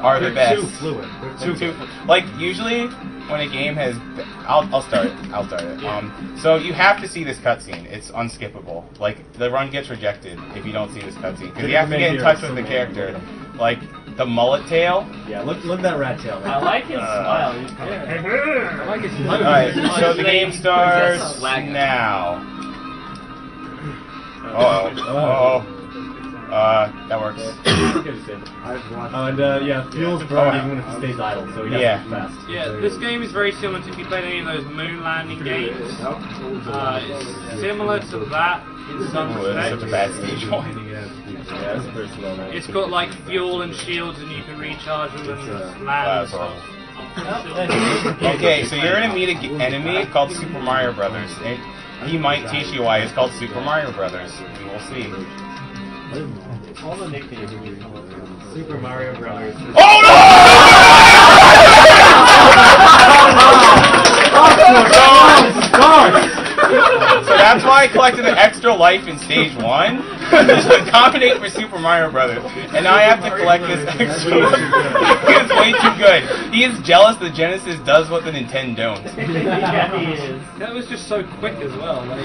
are the best. Too fluid. Like usually when a game has, I'll start it. So you have to see this cutscene. It's unskippable. Like the run gets rejected if you don't see this cutscene because you have to get in touch with the character. Like the mullet tail. Yeah, look at that rat tail. I like his smile. He's kind of... I like his smile. Alright, so the game starts now. That works. And yeah, fuel's burning even if it stays idle, so he has to be fast. Yeah, this game is very similar to if you played any of those moon landing games. It's similar to that in some This is respects. such a bad stage one. Yeah, it's pretty slow, man. It's got like fuel and shields and you can recharge them and land and stuff. Okay, so you're gonna meet an enemy called Super Mario Brothers. And he might teach you why it's called Super Mario Brothers. We will see. All the nicknames are Super Mario Brothers. Oh no! So that's why I collected an extra life in stage 1 to accommodate for Super Mario Brothers. And now I have to collect this extra life. It's way too good. He is jealous that Genesis does what the Nintendo don't. Yeah, he is. That was just so quick as well. Like,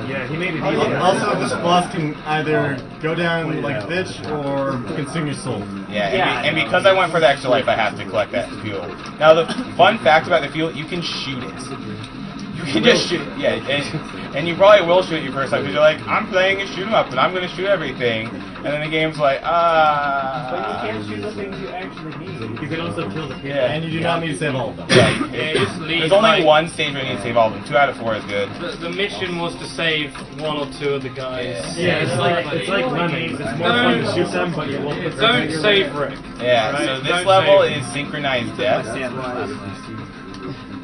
Yeah, he made it easy. Also, this boss can either go down like a bitch or consume your soul. Yeah, and because I went for the extra life, I have to collect that fuel. Now, the fun fact about the fuel, you can shoot it. You can just shoot it. Yeah, and you probably will shoot it your first time because you're like, I'm playing a shoot 'em up and I'm going to shoot everything. And then the game's like, But you can't shoot the things you actually need. You can also kill the people. Yeah. And you do not need to save all of them. Yeah, just leave, there's only like- one stage where you need to save all of them. 2 out of 4 is good. the mission was to save 1 or 2 of the guys. Yeah, it's like lemons. It's more fun to shoot them, but you won't put Don't save Rick. Yeah, Right, so this don't level save is synchronized death. Yeah.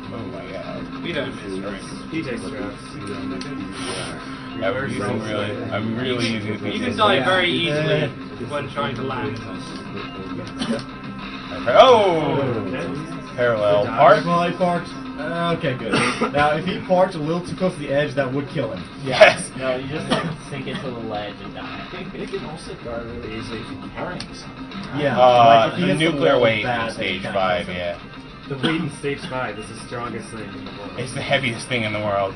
Oh my god. We don't miss Rick. He takes straps. I'm really using the You can die very easily when trying to land. Oh! Parallel park. Well, he parked. Okay, good. Now, if he parked a little too close to the edge, that would kill him. Yes! No, you just like sink into the ledge and die. It can also guard really easily from carryings. Yeah. like, if he The hits nuclear wall weight bad, in then stage he kinda 5, kills him. yeah. The weight in stage 5 is the strongest thing in the world. It's the heaviest thing in the world.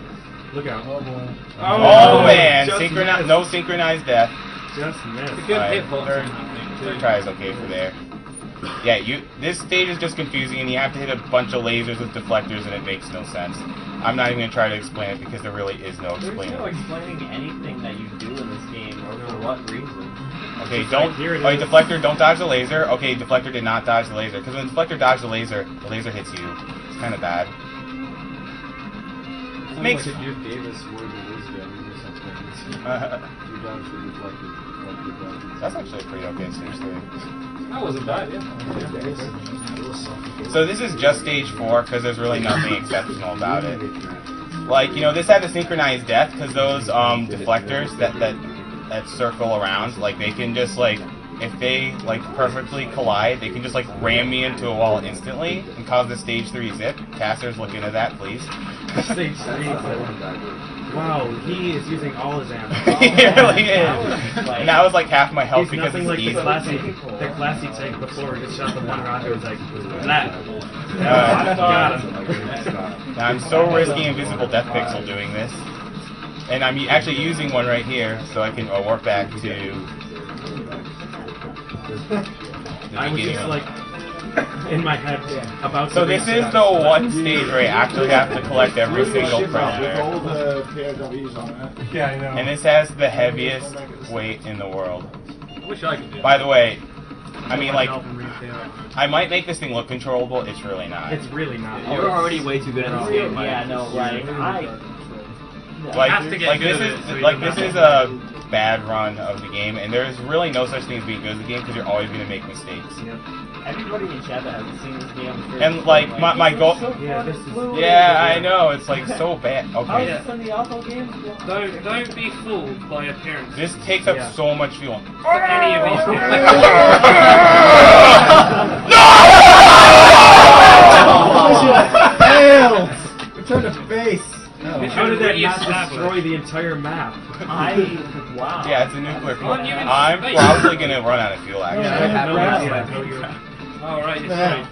Look out. Oh boy. Oh man, Just no synchronized death. Just missed. It's a good Alright, hitbox third- on that thing. Third try is okay for there. Yeah, this stage is just confusing and you have to hit a bunch of lasers with deflectors and it makes no sense. I'm not even going to try to explain it because there really is no There's no explaining. explaining anything that you do in this game or for what reason. Okay, Just don't. like, here it Okay, is. deflector, don't dodge the laser. Okay, deflector did not dodge the laser because when deflector dodges the laser hits you. It's kind of bad. Makes. You gave us word of wisdom or something. You dodged the deflected. That's actually a pretty okay stage 3. That wasn't bad, yeah. So this is just stage 4 because there's really nothing exceptional about it. Like, you know, this had the synchronized death because those deflectors that circle around, like they can just like, if they like perfectly collide, they can just like ram me into a wall instantly and cause the stage 3 zip. Casters, look into that, please. Stage 3. Wow, he is using all his ammo. He really is. And that was like half my health He's because nothing it's like easy. the classy tank before. He just shot the one rocket. It was like that. Got him. Now I'm so risky invisible death pixel doing this. And I'm actually using one right here so I can warp back to the I was beginning just of- like in my head about. So to this reach is that. the one stage where you actually have to collect every single With prisoner. all the POWs on it. Yeah, I know. And this has the heaviest weight in the world. I wish I could do By the way, I mean like, Help him reach out. I might make this thing look controllable, it's really not. It's really not. You're already way too good at this game. Yeah, no, like Like, have to get like good this at is it, so you like don't this is a bad run of the game, and there's really no such thing as being good at the game because you're always going to make mistakes. everybody in chat that hasn't seen this game. I'm sure And is like my goal. Yeah, this is. Yeah, I know it's like so bad. How is Okay, this in the Alpha games? Don't be fooled by appearance. this takes up Yeah. so much fuel. Any of these Failed! Return to base! How did that not destroy the entire map? Wow. Yeah, it's a nuclear fuel. Aren't you in I'm space? probably gonna run out of fuel, Yeah, I actually. have no idea until you. Oh, right, it's right.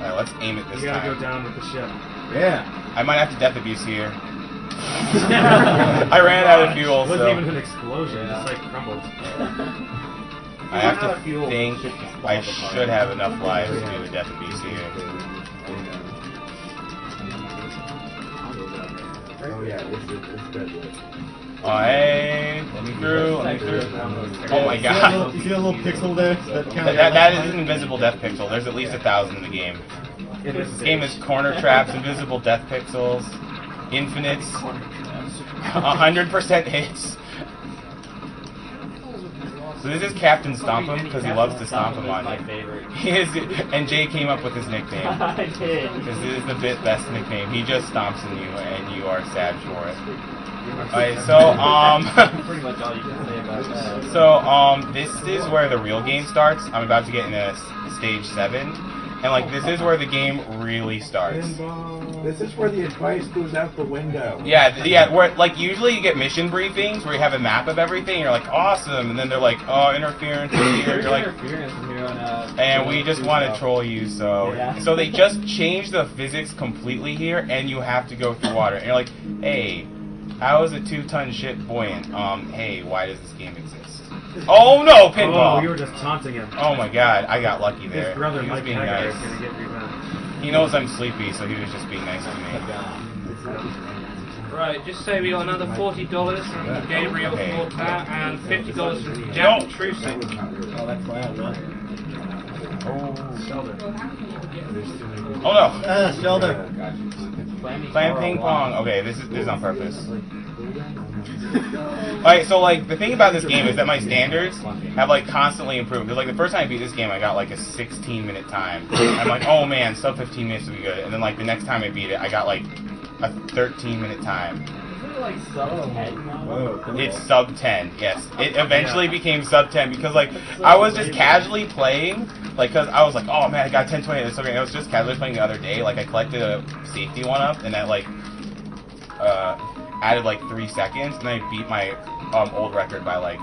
Alright, let's aim it this You gotta go time. down with the ship. Yeah. I might have to death abuse here. I ran out of fuel, It wasn't so even an explosion, it just like crumbled. I have to think I should have enough lives to do a death abuse here. Oh yeah, it's deadly. Oh, hey, let me through. Oh my god. You see that little pixel there? That is an invisible death pixel. There's at least 1,000 in the game. This game is corner traps, invisible death pixels, infinites, 100% hits. So this is Captain Stomp'em because he loves to stomp him on my you. favorite. He is, and Jay came up with his nickname. I did. This is the best nickname. He just stomps in you, and you are sad for it. Alright, so Pretty much all you can say about that. so this is where the real game starts. I'm about to get into stage 7, and like this is where the game really starts. This is where the advice goes out the window. Yeah, where like usually you get mission briefings where you have a map of everything. You're like awesome, and then they're like, oh, interference is here. You're like, interference from here on out. and we just want to troll you. So Yeah. so they just changed the physics completely here, and you have to go through water. And you're like, hey, how is a 2-ton ship buoyant? Hey, why does this game exist? Oh no, Oh, pinball! you were just taunting him. Oh my god, I got lucky there. His brother He was Mike being Hagar nice. is gonna get revenge. He knows I'm sleepy, so he was just being nice to me. Right, just say we got another $40 from Gabriel Okay. Fortat and $50 from Jack Truson. Oh, that's loud, huh? Sheldon. Oh no! Sheldon. Playing ping pong. Okay, this is on purpose. Alright, so like the thing about this game is that my standards have like constantly improved. Because like the first time I beat this game, I got like a 16-minute time. I'm like, oh man, sub 15 minutes would be good. And then like the next time I beat it, I got like a 13-minute time. Is it like sub 10 now? Whoa. It's sub 10, yes. It eventually became sub 10 because like I was just casually playing, like because I was like, oh man, I got 1020. That's so great. And I was just casually playing the other day. Like I collected a safety one up, and that like added like 3 seconds, and I beat my old record by like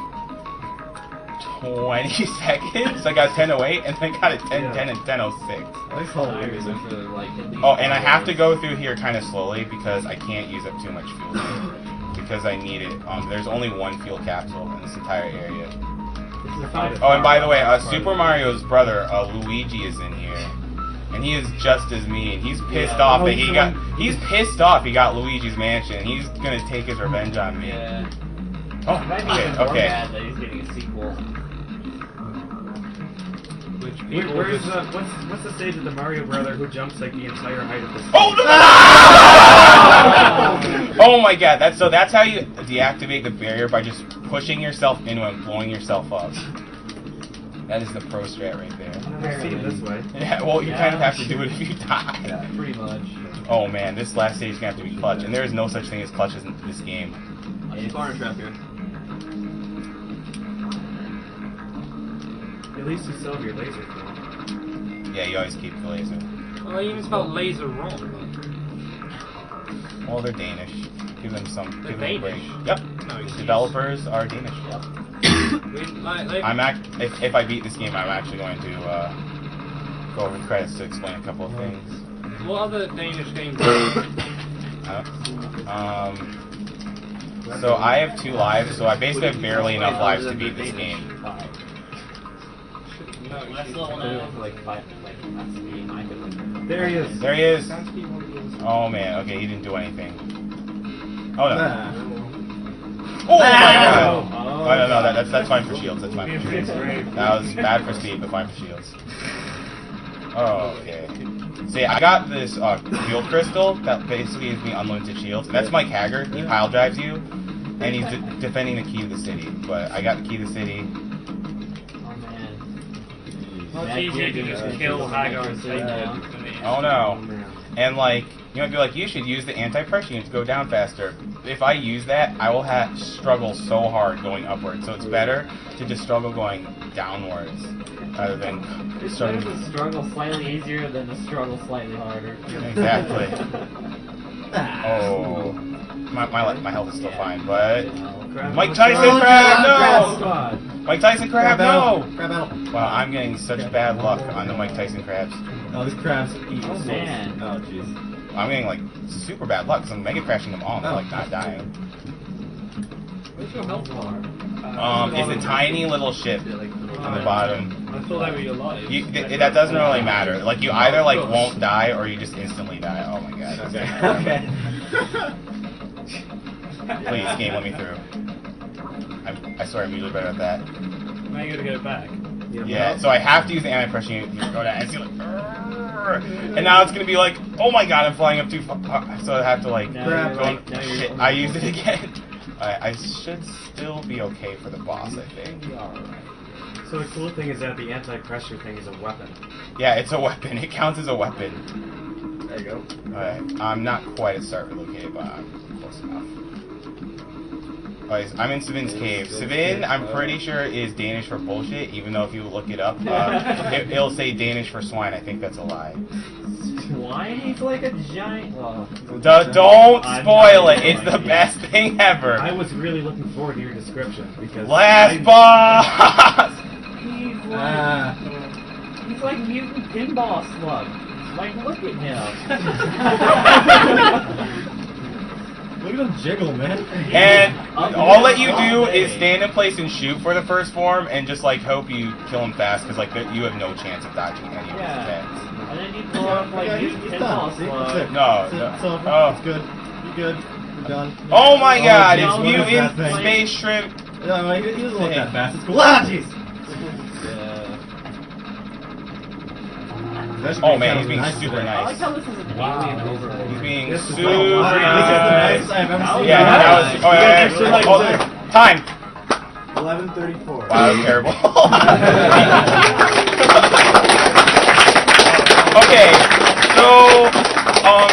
20 seconds. I got 10:08, and then I got a 10:10 and 10:06. That's hilarious. Oh, and I have to go through here kind of slowly because I can't use up too much fuel because I need it. There's only one fuel capsule in this entire area. Oh, and by the way, Super Mario's brother, Luigi, is in here, and he is just as mean. He's pissed off that he's pissed off he got Luigi's mansion, and he's gonna take his revenge on me. Yeah. Oh, Might be even more okay. mad that he's getting a sequel. Where's what's the stage of the Mario brother who jumps like the entire height of the stage? Oh no! Oh my god, that's how you deactivate the barrier, by just pushing yourself into it and blowing yourself up. That is the pro strat right there. I've seen it this way. Yeah, well, you kind of have to do it if you die. Yeah, pretty much. Oh man, this last stage is gonna have to be clutch, and there is no such thing as clutches in this game. It's corner trap here. At least you still have your laser thing. Yeah, you always keep the laser. Oh, I even spelled laser wrong. Well, they're Danish. Give them They're give them a break. Danish? Yep. No, The excuse. Developers are Danish. Yep. If I beat this game, I'm actually going to go over the credits to explain a couple of things. What other Danish games? So I have 2 lives, so I basically have barely enough lives to beat this game. Let's level now. There he is. There he is. Oh man, okay, he didn't do anything. Oh no. Oh my god! Oh no, that's fine for shields, that's fine for shields. That was bad for speed, but fine for shields. Oh, okay. See, I got this field crystal that basically gives me unlimited shields. That's Mike Hagar. He pile drives you, and he's defending the key to the city. But I got the key to the city. Well, it's easier to just kill Hagar and take it. Oh no. And like, you might be like, you should use the anti-pressure unit to go down faster. If I use that, I will struggle so hard going upwards. So it's better to just struggle going downwards rather than It's struggle. better to struggle slightly easier than to struggle slightly harder. Exactly. Oh. my health is still fine, but Crab. Mike Tyson crab, no! Squad. Mike Tyson crab, no! Crab battle. Wow, I'm getting such bad luck on the Mike Tyson crabs. Oh, these crabs eat Oh, souls. man. Oh, jeez. I'm getting like super bad luck because I'm mega crashing them all and they're like not dying. What's your health bar? It's a tiny little ship on the bottom. I thought that was your life. That doesn't really matter. Like you either like won't die or you just instantly die. Oh my god. Okay. Please, game, let me through. I swear I'm usually better at that. Now you gotta go back. Yeah, so I have to use the anti-pressure unit to go down and see like, "Arrgh." And now it's gonna be like, oh my god, I'm flying up too far, so I have to like, Now go you're on. Shit, I used it again. I should still be okay for the boss, I think. So the cool thing is that the anti-pressure thing is a weapon. Yeah, it's a weapon. It counts as a weapon. There you go. Alright, I'm not quite at start relocated, but I'm close enough. Alright, I'm in Savin's cave. Savin, I'm pretty sure, is Danish for bullshit, even though if you look it up, it'll say Danish for swine. I think that's a lie. Swine? He's like a giant. Oh. Don't spoil it. It's the best thing ever. I was really looking forward to your description because Last boss! he's like mutant pinball slug. Like, look at him. Look at him jiggle, man. And all that you do is stand in place and shoot for the first form, and just like hope you kill him fast, because like you have no chance of dodging any of his attacks. And then you blow up like mutant pinball See? slug. That's it. No, That's it. no. It's over. Oh. It's good. You're good. You're done. Oh my god, jeez, it's what is that mutant thing? space shrimp. No, he doesn't look that fast. It's cool. Ah, jeez. Oh man, he's being super I like nice. how this is an alien overlay. He's being This is super like the nice. nicest I've ever seen. Yeah, that was. Oh, yeah, oh, time. 11:34. Wow, that was terrible. Okay, so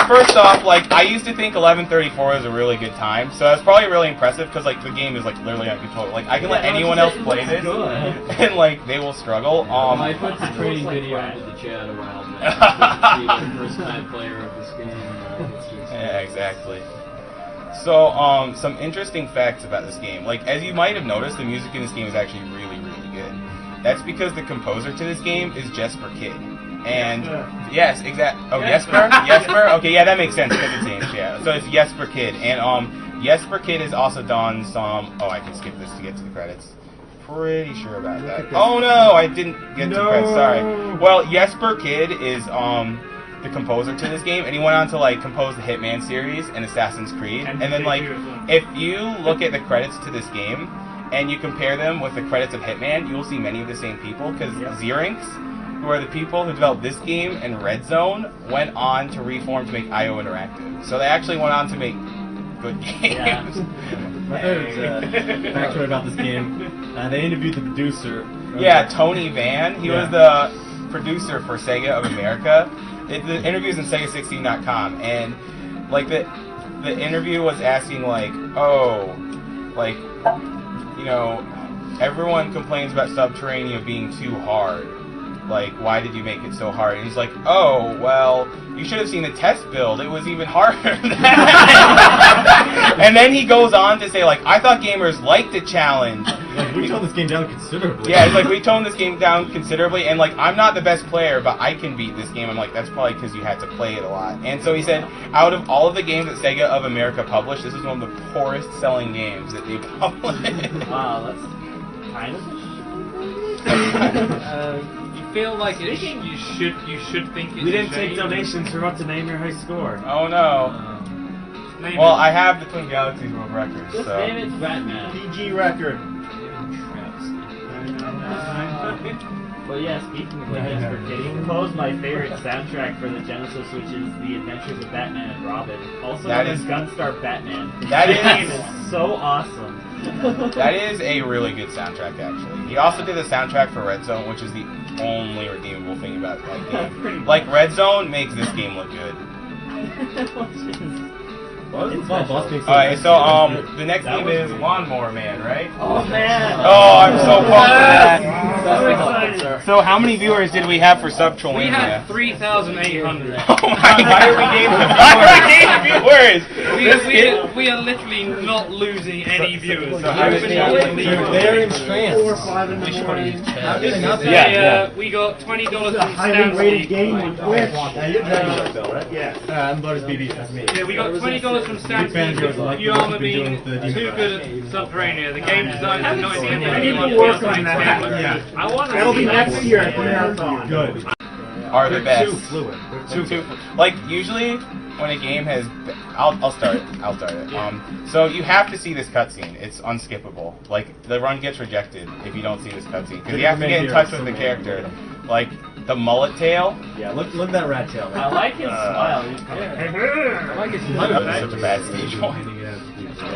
first off, like I used to think 11:34 was a really good time, so that's probably really impressive because like the game is like literally uncontrollable. Like I can let anyone else play this, and like they will struggle. I put the training video into the chat a while back. The first time player of this game. Yeah, exactly. So, some interesting facts about this game. Like, as you might have noticed, the music in this game is actually really, really good. That's because the composer to this game is Jesper Kid. And, yes, Oh, Jesper? Jesper? Okay, yeah, that makes sense because it's Danish, yeah. So it's Jesper Kid. And, Jesper Kid has also done some... Oh, I can skip this to get to the credits. Pretty sure about that. Oh, no, I didn't get to the credits, sorry. Well, Jesper Kid is, the composer to this game, and he went on to like compose the Hitman series and Assassin's Creed. And then like, if you look at the credits to this game and you compare them with the credits of Hitman, you will see many of the same people because Xerinx, who are the people who developed this game and Red Zone, went on to reform to make IO Interactive. So they actually went on to make good games. My favorite factoid about this game, they interviewed the producer. Yeah, Tony Van. He was the producer for Sega of America. The interview's in Sega16.com, and like the interview was asking like, oh, like, you know, everyone complains about Subterrania being too hard. Like, why did you make it so hard? And he's like, oh, well, you should have seen the test build. It was even harder than that. And then he goes on to say, like, I thought gamers liked a challenge. Like, we toned this game down considerably. Yeah, it's like, we toned this game down considerably, and, like, I'm not the best player, but I can beat this game. I'm like, that's probably because you had to play it a lot. And so he said, out of all of the games that Sega of America published, this is one of the poorest selling games that they published. Wow, that's kind of... You feel like you should think it's We didn't take shame. donations for what to name your high score. Oh, no. Name Well, it. I have the Twin Galaxies World Records, Just so... name it Batman. PG record. Well, yeah, speaking of Jesper Kid, he composed my favorite soundtrack for the Genesis, which is The Adventures of Batman and Robin. Also That known as is- Gunstar Batman. That game is- is so awesome. That is a really good soundtrack, actually. He also did the soundtrack for Red Zone, which is the only redeemable thing about that Pretty game. much. Like, Red Zone makes this game look good. Alright, so, the next That game was is Lawnmower Man, right? Oh man! Oh, I'm so pumped for that! So excited. So how many viewers did we have for We Subtrolania? had 3,800. Oh my god, we gained viewers! We are literally not losing any viewers. They're in trance. We got $20 from Highly rated Stansky. game on Twitch. You're Dragon Bell, right? Yes. I'm Lotus BB, that's me. Yeah, we got $20 from Stansky. You are being too good at Subterranea. The game design is not even anyone work on that. Yeah. I want That'll be next year at the marathon. Good. Are the best. Too fluid. Like usually when a game has, I'll start it. So you have to see this cutscene. It's unskippable. Like the run gets rejected if you don't see this cutscene because you have to get in touch with the character. Like the mullet tail. Yeah, look at that rat tail. I like his smile. He's I like his smile. That was such a bad stage one. Yeah,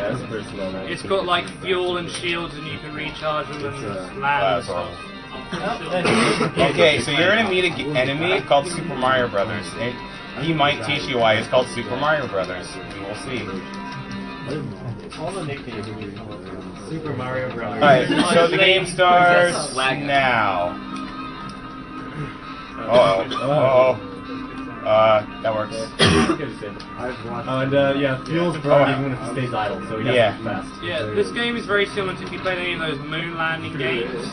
that's pretty slow, man. It's got like fuel and shields and you can recharge them and That land. was horrible. Okay, so you're gonna meet an enemy called Super Mario Brothers. He might teach you why it's called Super Mario Brothers. We will see. Super Mario Bros. Alright, so the game starts now. That works. Yeah, fuel's burning even if it stays idle, so he has to be fast. Yeah, this game is very similar to if you played any of those moon landing games. It's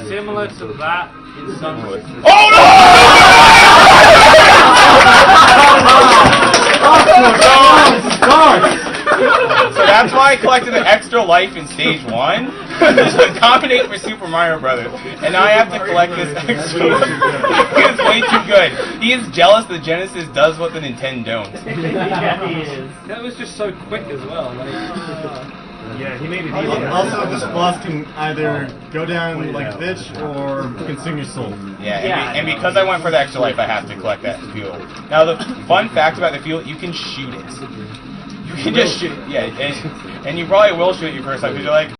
similar to that in some ways. Oh no! So that's why I collected an extra life in stage 1 to accommodate for Super Mario Brothers, and now I have to collect this extra life. It's way too good. He is jealous that Genesis does what the Nintendo don't. Yeah, he is. That was just so quick as well. Yeah, he made it easy. Also, this boss can either go down like this or consume your soul. Yeah, and because I went for the extra life, I have to collect that fuel. Now, the fun fact about the fuel, you can shoot it. You can just shoot it, yeah, and you probably will shoot it your first time because you're like,